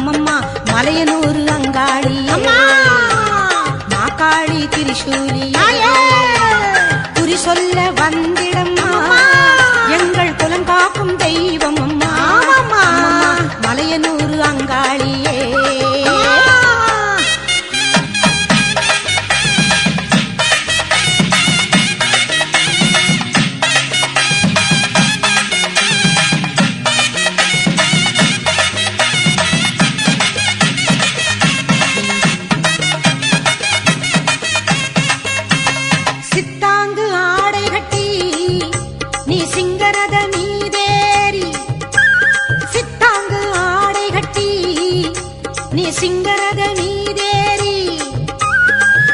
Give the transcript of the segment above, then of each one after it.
அம்மம்மா மலையனூர் அங்காளி மாக்காளி திரிசூலி குறி சொல்ல வந்திடம்மா எங்கள் குலம் காக்கும் தெய்வம் அம்மா மலையனூர் அங்காளியே சிங்கரத நீதேரி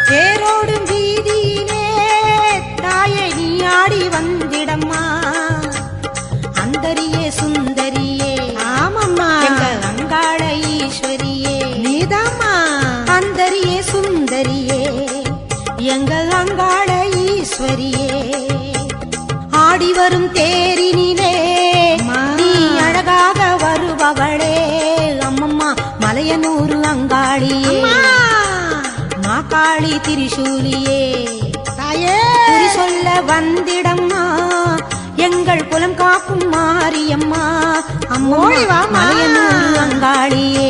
தேரோடும் வீதியிலே தாயை நீ ஆடி வந்திடம்மா அந்தரியே சுந்தரியே ஆமம்மா எங்க அங்காள ஈஸ்வரியே நீதாம்மா அந்தரியே சுந்தரியே எங்க அங்காள ஈஸ்வரியே ஆடி வரும் தேரினிலே நீ அழகாக வருபவளே அம்மம்மா மலையனூர் அங்காளியே மாக்காளி திரிசூலியே குறி சொல்ல வந்திடம்மா எங்கள் குலம் காக்கும் மாரியம்மா அம்மோழிவா மலையனூர் அங்காளியே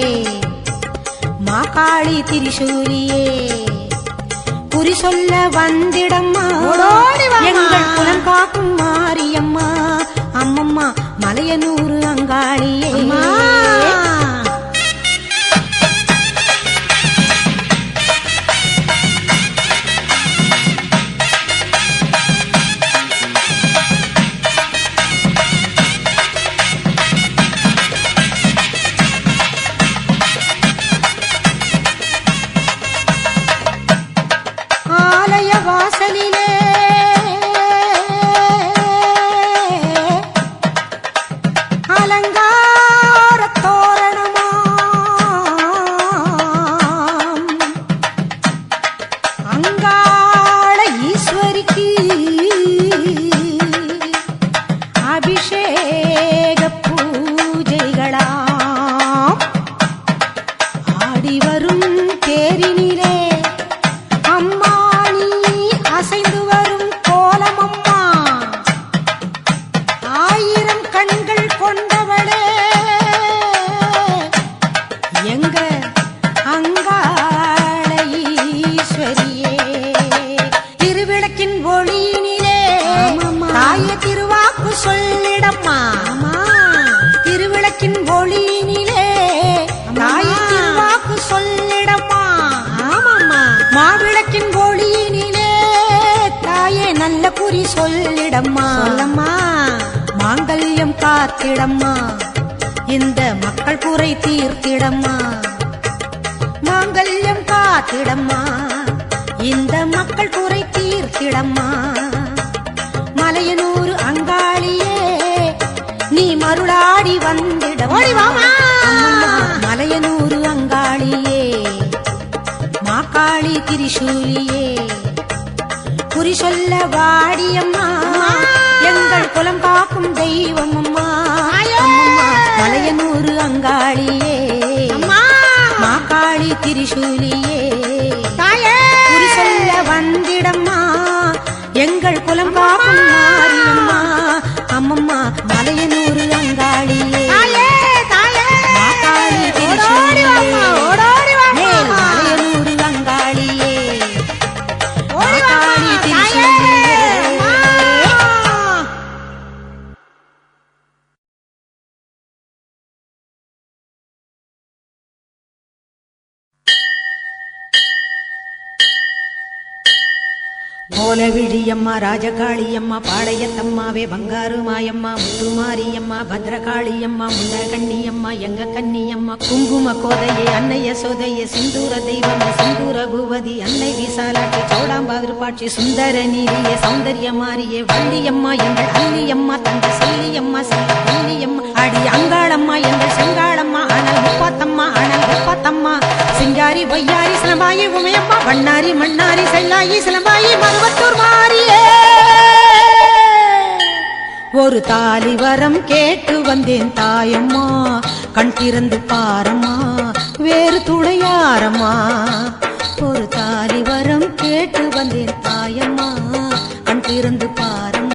மாக்காளி திரிசூலியே குறி சொல்ல வந்திடம்மா எங்கள் குலம் காக்கும் மாரியம்மா அம்மம்மா மலையனூர் அங்காளியே வாசலிலே அலங்கார தோரணமா அங்காள ஈஸ்வரிக்கு அபிஷேக பூஜைகளாம் ஆடி வரும் தேரினிலே அசைந்து வரும் கோலமம்மா ஆயிரம் கண்கள் கொண்டவளே எங்க அங்காள ஈஸ்வரியே திருவிளக்கின் ஒளியினிலே தாய திருவாக்கு சொல்லிடம்மா திருவிளக்கின் ஒளியினிலே தாய திருவாக்கு சொல்லிடம்மா மாவிளக்கின் ஒளியினிலே நல்ல குறி சொல்லிடம்மா சொல்லம்மா மாங்கல்யம் காத்திடம்மா இந்த மக்கள் குறை தீர்த்திடம்மா மாங்கல்யம் காத்திடம்மா இந்த மக்கள் குறை தீர்த்திடம்மா மலையனூர் அங்காளியே நீ மருளாடி வந்திடம்மா மலையனூர் அங்காளியே மாக்காளி திரிசூலியே குறி சொல்ல வாடியம்மா எங்கள் குலம் காக்கும் தெய்வம் அம்மா மலையனூர் அங்காளியே மாக்காளி திரிசூலியே குறி சொல்ல வந்திடம்மா எங்கள் குலம் காக்கும் மாரியம்மா அம்மம்மா மலையனூர் அங்காளியே மாக்காளி திரிசூலியே மலையனூர் அங்காளியே கோலவிழியம்மா ராஜகாளியம்மா பாளையத்தம்மாவே பங்காரு மாயம்மா முத்துமாரியம்மா பத்ரகாளியம்மா முண்டகண்ணியம்மா எங்க கன்னியம்மா குங்கும கோதையே அன்னைய சோதையே சிந்தூர தெய்வமே சிந்தூர பூவதி அன்னை விசாலாட்சி சௌடாம்பாதிரு பாட்சி சுந்தர நீரியே சௌந்தர்ய மாரியே வள்ளியம்மா எங்கள் அன்னியம்மா தங்க செல்லியம்மா செல்ல கன்னியம்மா அடி அங்காளம்மா எங்கள் செங்காளம்மா அனல் முப்பாத்தம்மா அனல் முப்பாத்தம்மா சிங்காரி பொய்யாரி சிலம்பாயி உமையம்மா வண்ணாரி மண்ணாரி செல்லாயி சிலம்பாயி மருவத்தூர் மாரியே ஒரு தாலி வரம் கேட்டு வந்தேன் தாயம்மா கண் திறந்து பாரம்மா துணையாரம்மா ஒரு தாலி வரம் கேட்டு வந்தேன் தாயம்மா கண் திறந்து பார்